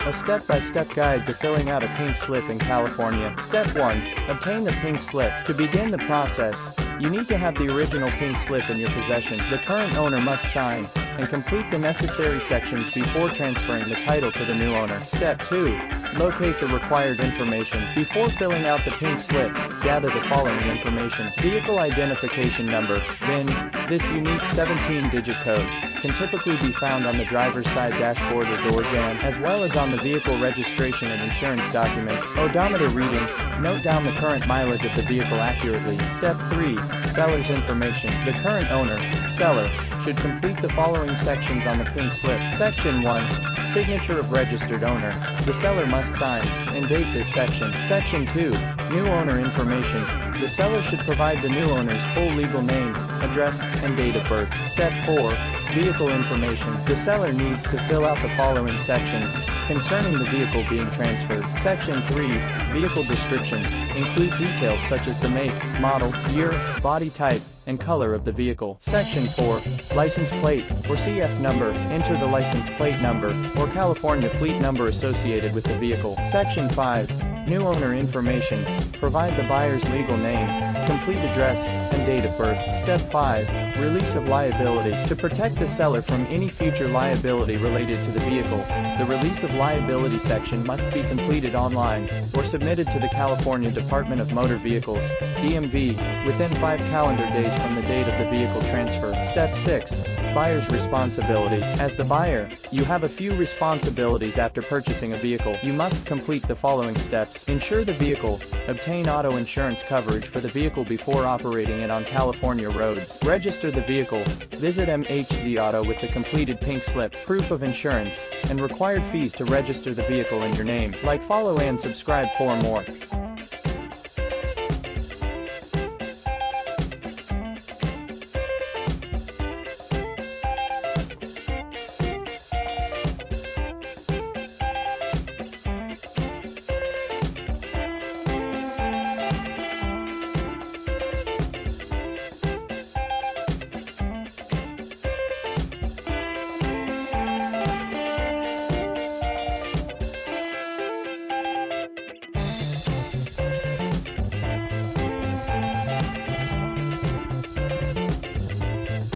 A step-by-step guide to filling out a pink slip in California. Step 1. Obtain the pink slip. To begin the process, you need to have the original pink slip in your possession. The current owner must sign and complete the necessary sections before transferring the title to the new owner. Step 2. Locate the required information. Before filling out the pink slip, gather the following information. Vehicle identification number, VIN. This unique 17-digit code can typically be found on the driver's side dashboard or door jamb, as well as on the vehicle registration and insurance documents. Odometer reading. Note down the current mileage of the vehicle accurately. Step 3. Seller's information. The current owner, seller, should complete the following sections on the pink slip. Section 1. Signature of registered owner. The seller must sign and date this section. Section 2. New owner information. The seller should provide the new owner's full legal name, address, and date of birth. Step 4. Vehicle information. The seller needs to fill out the following sections concerning the vehicle being transferred. Section 3. Vehicle description. Include details such as the make, model, year, body type, and color of the vehicle. Section 4. License plate or CF number. Enter the license plate number or California fleet number associated with the vehicle. Section 5. New owner information. Provide the buyer's legal name, complete address, and date of birth. Step 5. Release of liability. To protect the seller from any future liability related to the vehicle, the release of liability section must be completed online or submitted to the California Department of Motor Vehicles, DMV, within 5 calendar days from the date of the vehicle transfer. Step 6. Buyer's responsibilities. As the buyer, you have a few responsibilities after purchasing a vehicle. You must complete the following steps. Insure the vehicle. Obtain auto insurance coverage for the vehicle before operating it on California roads. Register the vehicle. Visit MHZ Auto with the completed pink slip, proof of insurance, and required fees to register the vehicle in your name. Like, follow, and subscribe for more.